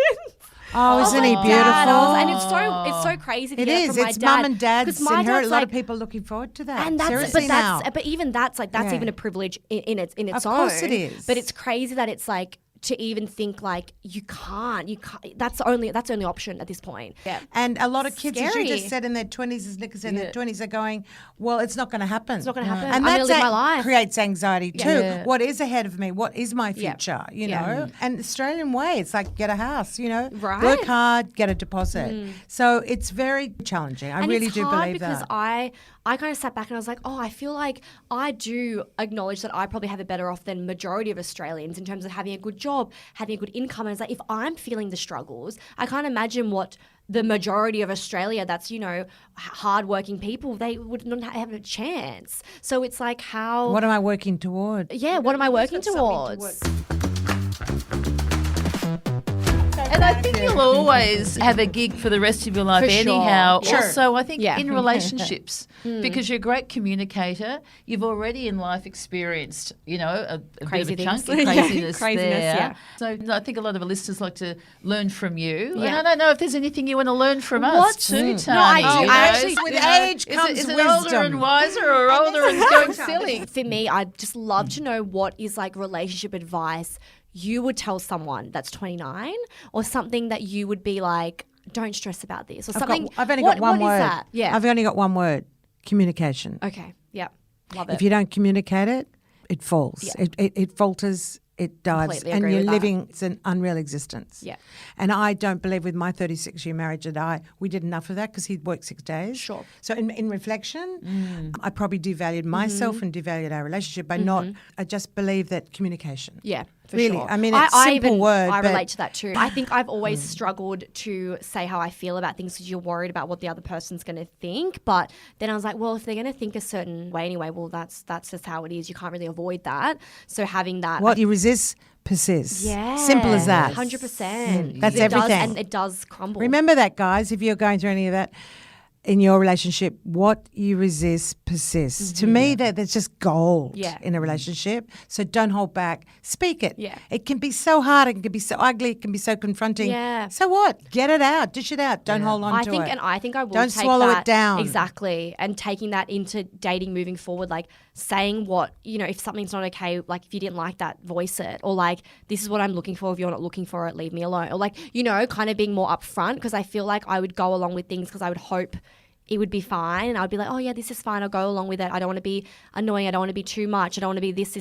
Oh, isn't he Dad, beautiful? and it's so crazy to It hear is. from my It's dad. mum and dad's 'Cause my inherit. dad's A lot like, of people looking forward to that. and Seriously now. but even that's Yeah. even a privilege in its own. Of course it is. But it's crazy that it's like to even think like you can't. That's the only option at this point. Yeah. And a lot of kids, as you Scary. just said, in their 20s, as Nick said, in their 20s, are going, well, it's not going to happen. It's not gonna happen. And I'm gonna that's live my life. creates anxiety too. Yeah. What is ahead of me? What is my Yeah. future? You Yeah. know? And Australian way, it's like get a house, Right. work hard, get a deposit. So it's very challenging. I And really it's do hard believe because that. I kind of sat back and I was like, oh, I feel like I do acknowledge that I probably have it better off than majority of Australians in terms of having a good job, having a good income. And it's like, if I'm feeling the struggles, I can't imagine what the majority of Australia that's, hardworking people, they would not have a chance. So it's like how... What am I working toward? Yeah, what am I working towards? And I think you'll always have a gig for the rest of your life For sure. anyhow. Sure. Also, I think Yeah. in relationships, because you're a great communicator, you've already in life experienced, a Crazy bit of a chunk things. of Yeah. craziness Craziness, there. yeah. So I think a lot of our listeners like to learn from you. Yeah. And I don't know if there's anything you want to learn from What? us too, Tahnee. No, I do. You know? I actually- with age is comes it older wisdom. and wiser or older and going silly? For me, I'd just love to know what is like relationship advice you would tell someone that's 29 or something that you would be like, don't stress about this or something. I've only got one what word. Is that? Yeah. I've only got one word. Communication. Okay. Yeah. Love it. If you don't communicate it, it falls. Yeah. It falters. It dives, Completely and agree you're with that. living. It's an unreal existence. Yeah. And I don't believe with my 36-year marriage that we did enough of that because he'd worked 6 days. Sure. So in reflection, I probably devalued myself and devalued our relationship by not. I just believe that communication. Yeah, for Really. sure. I mean, it's a simple word, I but- relate to that too. I think I've always struggled to say how I feel about things because you're worried about what the other person's going to think. But then I was like, well, if they're going to think a certain way anyway, well, that's just how it is. You can't really avoid that. So having that. What you resist persists. Yeah. Simple as that. 100%. That's It does, everything. and it does crumble. Remember that, guys, if you're going through any of that in your relationship, what you resist persists. To me, that's just gold Yeah. in a relationship. So don't hold back. Speak it. Yeah. It can be so hard. It can be so ugly. It can be so confronting. Yeah. So what? Get it out. Dish it out. Don't hold on to it. I think I will Don't take swallow that, it down. Exactly. And taking that into dating moving forward, like saying what, if something's not okay, like if you didn't like that, voice it. Or like, this is what I'm looking for. If you're not looking for it, leave me alone. Or like, kind of being more upfront because I feel like I would go along with things because I would hope it would be fine. And I'd be like, oh yeah, this is fine. I'll go along with it. I don't want to be annoying. I don't want to be too much. I don't want to be this,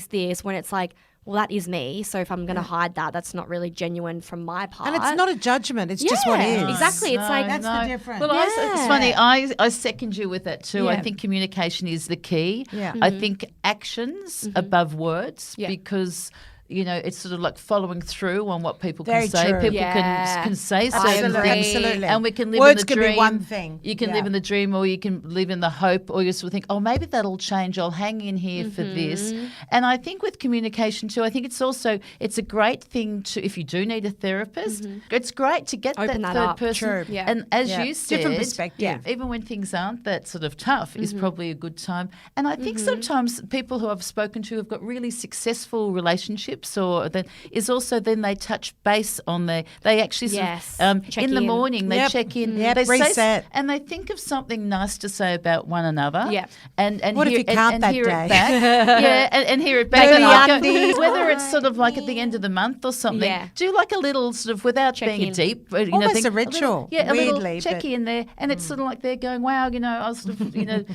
when it's like, well, that is me. So if I'm going to hide that, that's not really genuine from my part. And it's not a judgment. It's just what is. Exactly. It's like, That's the difference. Well, it's funny. I second you with that too. I Yeah. think communication is the key. Yeah. I think actions above words Yeah. because it's sort of like following through on what people Very can say. true. People Yeah. can say Absolutely. certain things, Absolutely. and we can live Words in the can dream. be one thing. You can Yeah. live in the dream, or you can live in the hope, or you sort of think, oh, maybe that'll change. I'll hang in here for this. And I think with communication too, I think it's a great thing to, if you do need a therapist, it's great to get Open that that third up. person. True. Yeah. And as Yeah. you said, Different perspective. even when things aren't that sort of tough, is probably a good time. And I think sometimes people who I've spoken to have got really successful relationships, or that is also then they touch base on they actually sort Yes. of, Check in the in. morning they Yep. check in, Yep. they Reset. say, and they think of something nice to say about one another. Yeah. And What if hear, you can't and that hear day? it back. Yeah, and hear it back. Dirty And like, undies. whether it's sort of like at the end of the month or something, Yeah. do like a little sort of without Check being in. deep, Almost thing, a ritual, a weirdly, little check but- in there, and it's sort of like they're going, wow, I was sort of,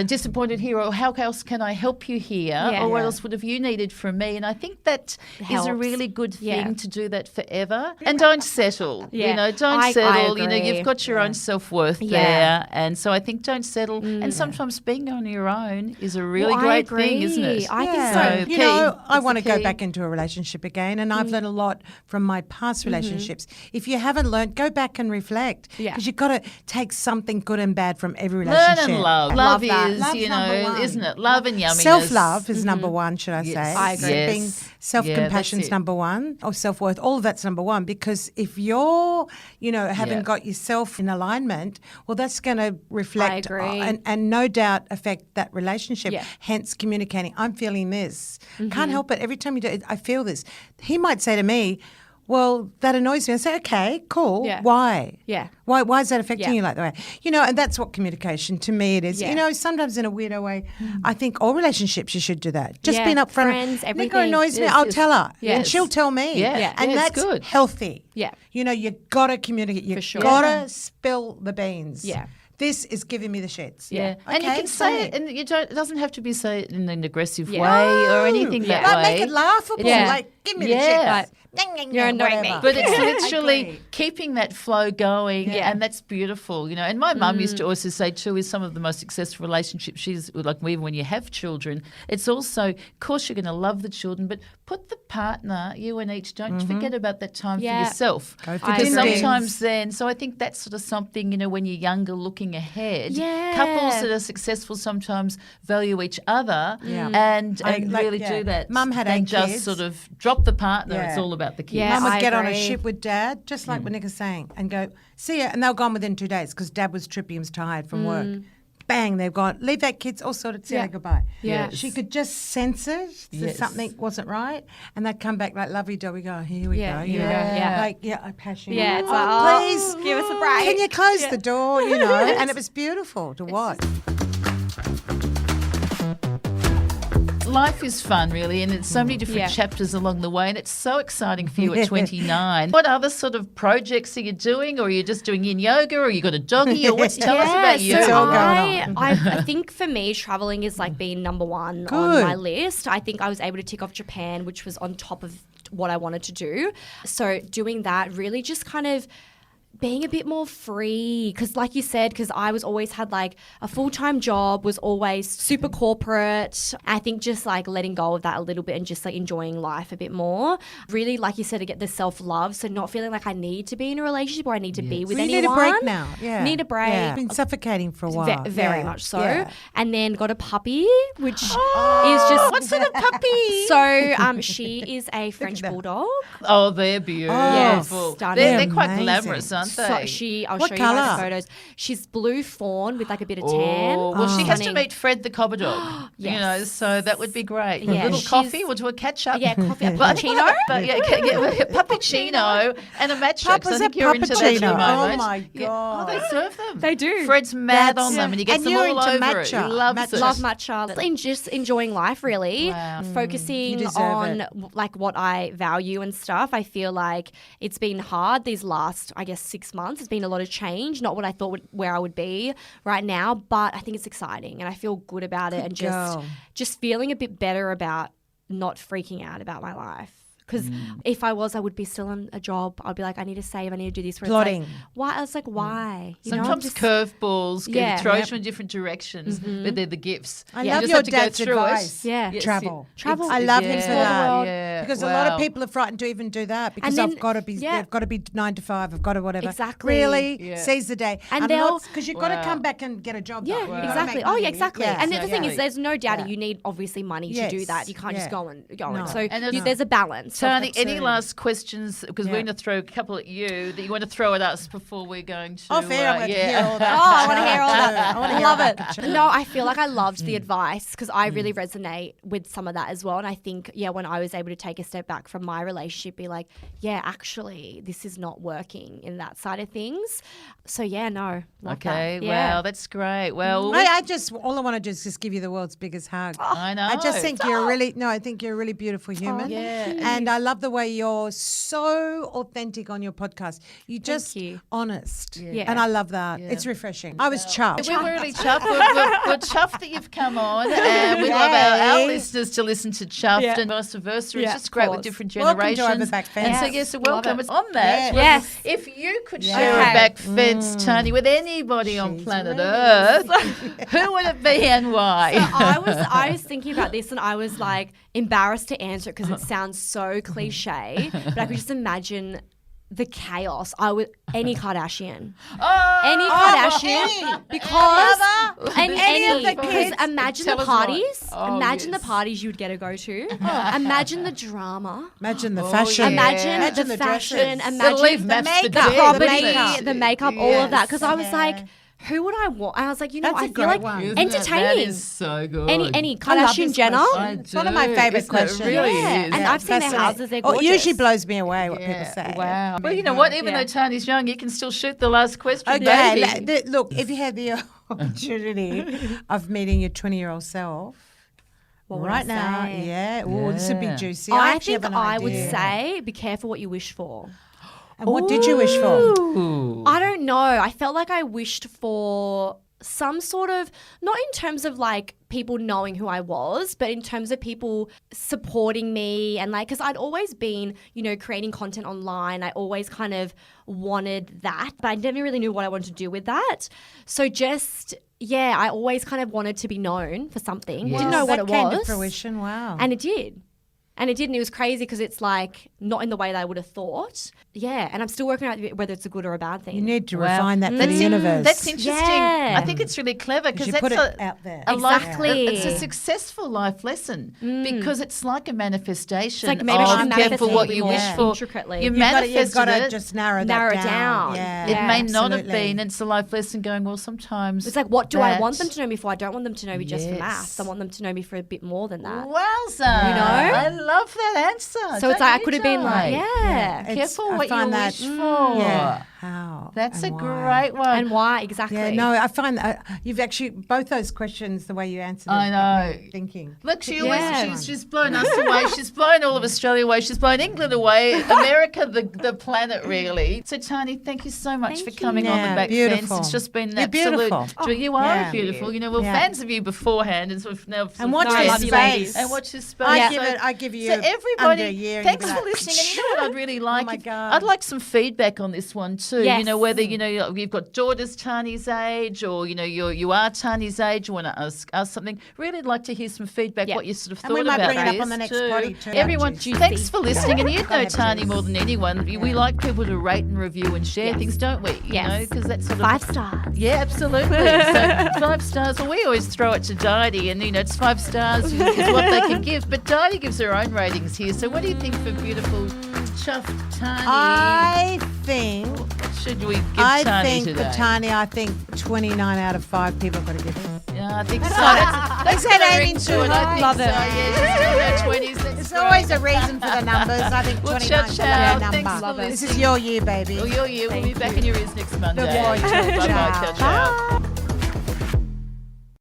disappointed here, or how else can I help you here, Yeah. or what Yeah. else would have you needed from me? And I think that is a Helps. really good thing Yeah. to do that forever, and don't settle. Yeah. Don't I settle. agree. You've got your own self-worth Yeah. there, and so I think don't settle. And sometimes being on your own is a really Well, I great thing, isn't it? agree. I think Yeah. so. Key. You know, I It's want to the go key. back into a relationship again, and I've learned a lot from my past relationships. If you haven't learned, go back and reflect, Yeah. because you've got to take something good and bad from every Learn relationship. and love. I Love love that. is, Love's number one. isn't it? Love and yumminess. Self-love is number one, should I say? I agree. Being Yes. self-compassion's Yeah, that's it. number one, or self-worth. All of that's number one, because if you're, haven't Yeah. got yourself in alignment, well, that's going to reflect agree. and no doubt affect that relationship. Yeah. Hence, communicating. I'm feeling this. Can't help it. Every time you do it, I feel this. He might say to me, well, that annoys me. I say, okay, cool. Yeah. Why? Yeah. Why is that affecting Yeah. you like that way? And that's what communication to me it is. Yeah. Sometimes in a weirdo way, I think all relationships you should do that. Just Yeah. being upfront. Friends, Nicola everything. annoys me. Yes, I'll yes. tell her, Yes. and she'll tell me. Yeah. Yeah. And Yeah, it's that's good. healthy. Yeah. You gotta communicate. You For sure. gotta spill the beans. Yeah. This is giving me the shits. Yeah, and you Okay, can say it, fine. and it doesn't have to be say it in an aggressive Yeah. way or anything No. that Like, way. make it laughable. Yeah. Like, Give me Yeah. the chips. You're annoying me. But it's I literally agree. keeping that flow going, Yeah. and that's beautiful, you know. And my mum used to also say too, is some of the most successful relationships she's like, even when you have children, it's also, of course, you're going to love the children, but put the partner, you and each, don't forget about that time for Yeah. yourself. Go for Because dividends. sometimes then, so I think that's sort of something, you know, when you're younger, looking ahead, Yeah. couples that are successful sometimes value each other Yeah. and Like, really yeah. do that. Mum had and 8 just kids. sort of drop the partner. Yeah. It's all about the kids. Yeah. Mum would I get on a agree. ship with Dad, just like what Nick is saying, and go, see ya. And they were gone within 2 days because Dad was trippy and was tired from work. Bang, they've gone. Leave that kids all sorted. See ya, Yeah. goodbye. Yeah. Yes. She could just sense it that Yes. something wasn't right, and they'd come back like lovey-dovey. Go, here we Yeah, go. here you we know, go, yeah. like I passion. Yeah, it's oh, like, oh, please give us a break. Can you close the door? You know, and it was beautiful to watch. Life is fun, really, and it's so many different Yeah. chapters along the way, and it's so exciting for you at 29. What other sort of projects are you doing, or are you just doing yin yoga, or you got a doggy, or what's tell us about you? So It's all going on. I think for me, traveling is like being number one on Good. my list. I think I was able to tick off Japan, which was on top of what I wanted to do. So doing that, really just kind of being a bit more free, because like you said, because I was always had like a full-time job, was always super corporate. I think just like letting go of that a little bit and just like enjoying life a bit more. Really, like you said, to get the self-love, so not feeling like I need to be in a relationship or I need to be with We anyone. need a break now. Yeah, Need a break. Yeah. Been suffocating for a while. Very Yeah. much so. Yeah. And then got a puppy, which is just What sort of puppy? so she is a French bulldog. Oh, they're beautiful. Yes, They're stunning. quite Amazing. glamorous, aren't they? So I'll What show you my colour? photos. She's blue fawn with like a bit of tan. Oh, well, she has to Stunning. meet Fred the Cobber Dog. You know, Yes. so that would be great. Yeah, a little she's- coffee, we'll do a catch up. Yeah, coffee, a But I think cappuccino. But yeah, puppuccino and a match. I Papa's think a you're into that at the puppuccino. Oh moment. my Yeah. God. Oh, they serve them. They do. Fred's mad That's- on them, and he gets and them you're all into over it. He matcha. loves Matcha. it. Love matcha. Just enjoying life, really. Wow. You Focusing deserve on it. like what I value and stuff. I feel like it's been hard these last, I guess, 6 months. It's been a lot of change. Not what I thought where I would be right now, but I think it's exciting and I feel good about it and girl. just feeling a bit better about not freaking out about my life. Because if I would be still in a job. I'd be like, I need to save, I need to do this. Where Plotting. It's like, why? I was like, why? You know, Sometimes just- curveballs Yeah. throws you in different directions, but they're the gifts. I You love just your have to go dad's through advice. it. Yeah. Yes, Travel. Travel. I love him Yeah. for that. Yeah. Because a lot Wow. of people are frightened to even do that because then- I've got to be, yeah. they've got to be 9 to 5. I've got to whatever. Exactly. Really, Yeah. seize the day. And they'll- because you've got to Wow. come back and get a job. Yeah, done. You've got to exactly. make Oh, money. yeah, exactly. Yeah. And the thing is, Yeah. there's no doubt Yeah. you need obviously money to do Yes. that. You can't just Yeah. go and go. No. So And it's- there's a balance. So Tahnee, any Absolutely. last questions? Because we're Yeah. going to throw a couple at you that you want to throw at us before we're going to. Off air, I want to hear all Oh, that. I want to hear all that. I wanna I hear love all it. that. No, I feel like I loved the advice because I really resonate with some of that as well. And I think, yeah, when I was able to take a step back from my relationship, be like, yeah, actually, this is not working in that side of things. So, yeah, no. love Okay, that. Yeah. wow, that's great. Well, All I want to do is just give you the world's biggest hug. I know. I just think you're I think you're a really beautiful human. yeah. And I love the way you're so authentic on your podcast. You're just you. honest. Yeah. And I love that. It's refreshing. I was chuffed. We're really chuffed. We're chuffed that you've come on, and we love our Yay. listeners to listen to Chuffed Yeah. and vice versa. Yeah, It's just of great with course. different Welcome to generations. Overback And so, Fence. yes, Love welcome. it. It's on that. Yeah. Yes. If you could Yeah. share Okay. a back fence, Tahnee, with anybody on She's planet ready. Earth, who would it be and why? I was thinking about this and I was like embarrassed to answer it because it sounds so cliche, but I could just imagine the chaos. Any Kardashian. Any Kardashian because Any of the because kids. imagine Tell the us why. parties. Oh, Imagine yes. the parties you'd get to go to. Imagine the drama. Imagine the Oh, fashion. yeah. Imagine the dresses. fashion. It'll leave Imagine maps for makeup, the dead, property, wouldn't it? the makeup, all of that. Yes. Because I was Yeah. like, who would I want? And I was like, That's a I feel great like one. Isn't it? That entertaining. is so good. Any I love Kardashian this Jenner. question. It's one of my favourite Isn't it? questions. It really Yeah. is. And I've seen their Fascinating. houses, they're Oh, it gorgeous. usually blows me away what Yeah. people say. Wow. Well, you know what? Even Yeah. though Tahnee's young, you can still shoot the last question. Okay, baby. look, if you had the opportunity of meeting your 20-year-old self, What would right I now, say? yeah, oh, this would be Yeah. juicy. I actually think have an I would idea. say, be careful what you wish for. And what did you wish for? Ooh. I don't know. I felt like I wished for some sort of, not in terms of like people knowing who I was, but in terms of people supporting me and like, because I'd always been, you know, creating content online. I always kind of wanted that, but I never really knew what I wanted to do with that. So just, yeah, I always kind of wanted to be known for something. Wow, Didn't know what it that came was. to fruition. Wow. And it did. And it did, and it was crazy because it's like not in the way that I would have thought. Yeah, and I'm still working out whether it's a good or a bad thing. You need to refine that for the universe. That's interesting. Yeah. I think it's really clever because you that's put it out there. Exactly. It's a successful life lesson because it's like a manifestation. It's like maybe I should careful manifest what it you more wish for. intricately. You You've manifested You've got to it. just narrow Narrow that it down. Yeah, It may not have absolutely. been. It's a life lesson going, well, sometimes It's like, what do I want that- them to know me for? I don't want them to know me just for Yes. maths. I want them to know me for a bit more than that. Wowza. You know? I love that answer. So it's Don't like I you, could have been like, Joy? yeah. It's- Careful I what you find that- wish for. Yeah. How? That's a and why. great one. And why exactly? Yeah, no, I find that you've actually both those questions, the way you answered them, I got know. me thinking. Look, she Yeah. always, she's blown us away. She's blown all of Australia away. She's blown England away. America, the planet, really. So, Tahnee, thank you so much Thank for you. coming on the Yeah, back beautiful. fence. It's just been an You're absolute beautiful. joy. You are yeah. beautiful. You know, we're Yeah. fans of you beforehand, and sort of now And watch No, I this love you, space. ladies. and watch this space. I give you so everybody, under a year. and thanks you'll for be like, listening. And you know what I'd really like? my If- God. I'd like some feedback on this one too. You Yes. know, whether you know you've got daughters Tahnee's age, or you know you are Tahnee's age. You want to ask something. Really like to hear some feedback. Yeah. What you sort of And thought we might about bring it up this on the next too. potty too. Everyone, Juicy. thanks for listening. And you know Can't have Tahnee juice. more than anyone. We like people to rate and review and share Yes. things, don't we? You Yes. know, because that's sort of 5 stars. yeah, absolutely. So 5 stars. Well, we always throw it to Didi, and you know it's 5 stars is what they can give. But Didi gives her own ratings here. So what do you think for beautiful Chuffed Tahnee? I think Should we give I Tahnee think today? for Tahnee, I think 29 out of 5 people have got to give it. Yeah, I think so. That's Is that got a aiming ring too to it. I high? think Love so. it. Yeah, she's still in her 20s. That's There's great. always a reason for the numbers. I think Well, 29 is a ciao. lucky Thanks number. for This is listening. your year, baby. Well, you're here. We'll be back in your ears next Monday. Look forward to it. Bye-bye. Ciao. Ciao, ciao.